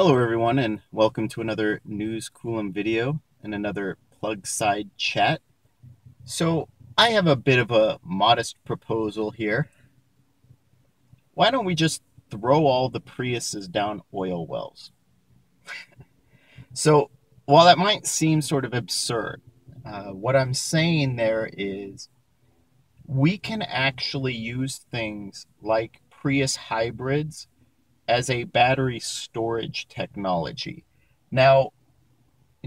Hello everyone and welcome to another News Coolum video and another plug side chat. So I have a bit of a modest proposal here. Why don't we just throw all the Priuses down oil wells? So while that might seem sort of absurd, what I'm saying there is we can actually use things like Prius hybrids as a battery storage technology. Now,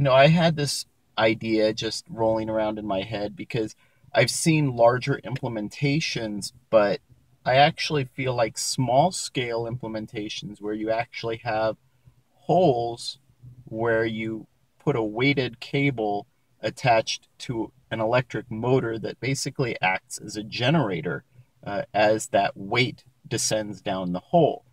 I had this idea just rolling around in my head because I've seen larger implementations, but I actually feel like small scale implementations where you actually have holes where you put a weighted cable attached to an electric motor that basically acts as a generator as that weight descends down the hole.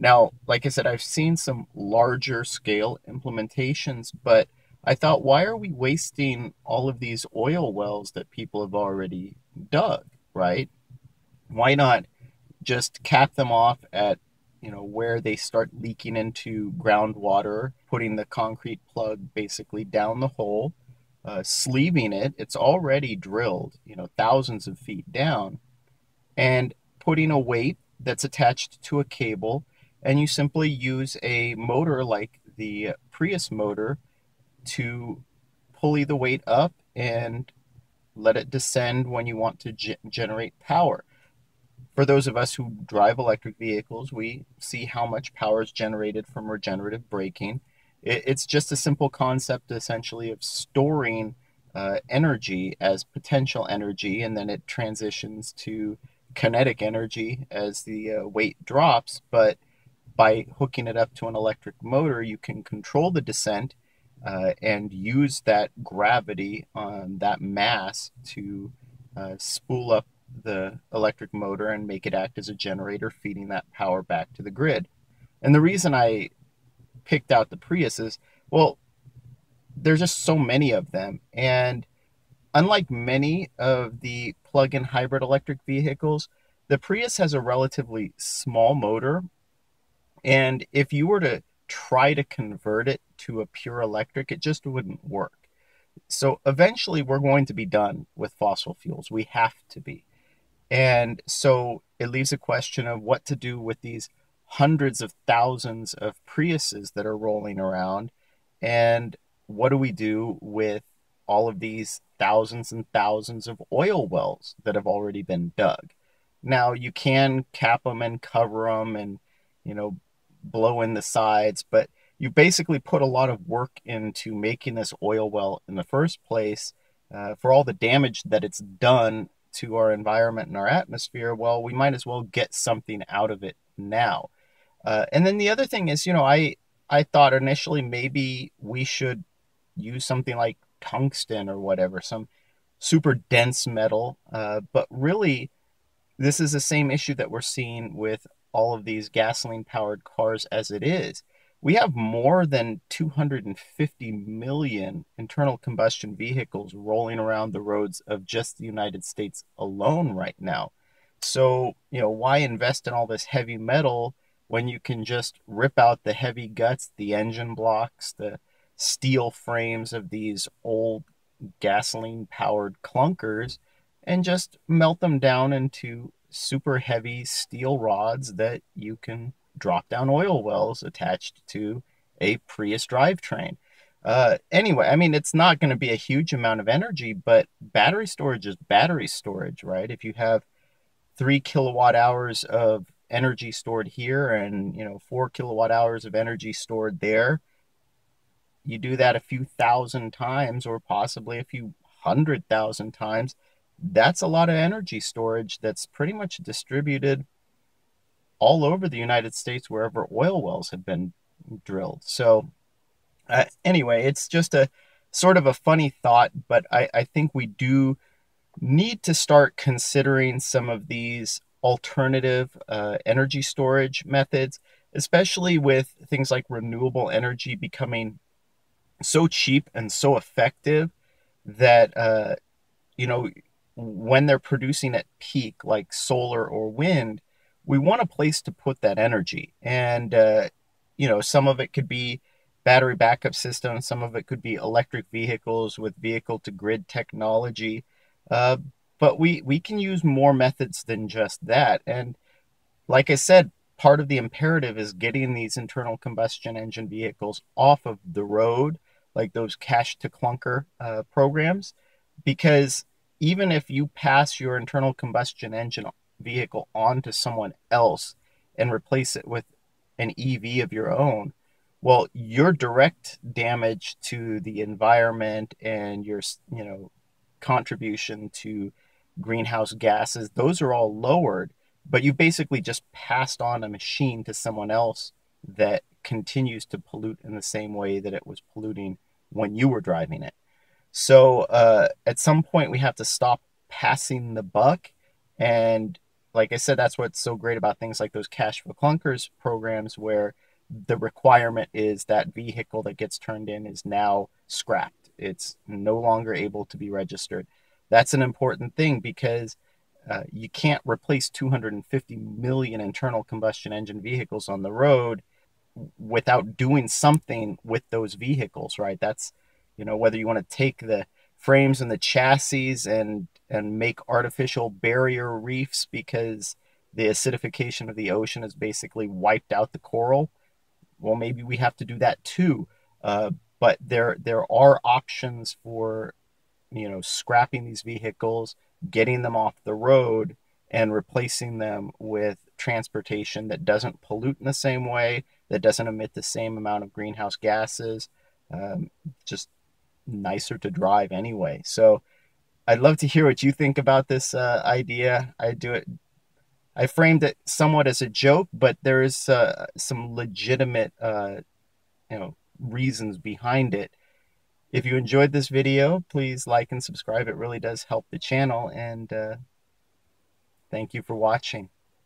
Now, like I said, I've seen some larger scale implementations, but I thought, why are we wasting all of these oil wells that people have already dug, right? Why not just cap them off at where they start leaking into groundwater, putting the concrete plug basically down the hole, sleeving it. It's already drilled, thousands of feet down, and putting a weight that's attached to a cable, and you simply use a motor like the Prius motor to pulley the weight up and let it descend when you want to generate power. For those of us who drive electric vehicles, we see how much power is generated from regenerative braking. It's just a simple concept essentially of storing energy as potential energy, and then it transitions to kinetic energy as the weight drops. But by hooking it up to an electric motor, you can control the descent and use that gravity on that mass to spool up the electric motor and make it act as a generator, feeding that power back to the grid. And the reason I picked out the Prius is, well, there's just so many of them. And unlike many of the plug-in hybrid electric vehicles, the Prius has a relatively small motor. And if you were to try to convert it to a pure electric, it just wouldn't work. So eventually we're going to be done with fossil fuels. We have to be. And so it leaves a question of what to do with these hundreds of thousands of Priuses that are rolling around. And what do we do with all of these thousands and thousands of oil wells that have already been dug? Now, you can cap them and cover them and, you know, blow in the sides, but you basically put a lot of work into making this oil well in the first place for all the damage that it's done to our environment and our atmosphere. Well, we might as well get something out of it now. And then the other thing is, I thought initially maybe we should use something like tungsten or whatever, some super dense metal. But really, this is the same issue that we're seeing with all of these gasoline powered cars as it is. We have more than 250 million internal combustion vehicles rolling around the roads of just the United States alone right now. So, why invest in all this heavy metal when you can just rip out the heavy guts, the engine blocks, the steel frames of these old gasoline powered clunkers and just melt them down into super heavy steel rods that you can drop down oil wells attached to a Prius drivetrain. Anyway, I mean, it's not going to be a huge amount of energy, but battery storage is battery storage, right? If you have 3 kilowatt hours of energy stored here and 4 kilowatt hours of energy stored there, you do that a few thousand times or possibly a few 100,000 times. That's a lot of energy storage that's pretty much distributed all over the United States wherever oil wells have been drilled. So anyway, it's just a sort of a funny thought, but I think we do need to start considering some of these alternative energy storage methods, especially with things like renewable energy becoming so cheap and so effective that when they're producing at peak like solar or wind, we want a place to put that energy. And some of it could be battery backup systems, some of it could be electric vehicles with vehicle to grid technology. Uh, but we can use more methods than just that. And like I said, part of the imperative is getting these internal combustion engine vehicles off of the road, like those cash to clunker programs, because even if you pass your internal combustion engine vehicle on to someone else and replace it with an EV of your own, well, your direct damage to the environment and your, contribution to greenhouse gases, those are all lowered, but you basically just passed on a machine to someone else that continues to pollute in the same way that it was polluting when you were driving it. So at some point, we have to stop passing the buck. And like I said, that's what's so great about things like those cash for clunkers programs, where the requirement is that vehicle that gets turned in is now scrapped. It's no longer able to be registered. That's an important thing because you can't replace 250 million internal combustion engine vehicles on the road without doing something with those vehicles, right? That's, whether you want to take the frames and the chassis and make artificial barrier reefs because the acidification of the ocean has basically wiped out the coral. Well, maybe we have to do that too. Uh, but there are options for scrapping these vehicles, getting them off the road, and replacing them with transportation that doesn't pollute in the same way, that doesn't emit the same amount of greenhouse gases, just nicer to drive anyway. So I'd love to hear what you think about this idea. I framed it somewhat as a joke, but there is some legitimate, reasons behind it. If you enjoyed this video, please like and subscribe. It really does help the channel. And thank you for watching.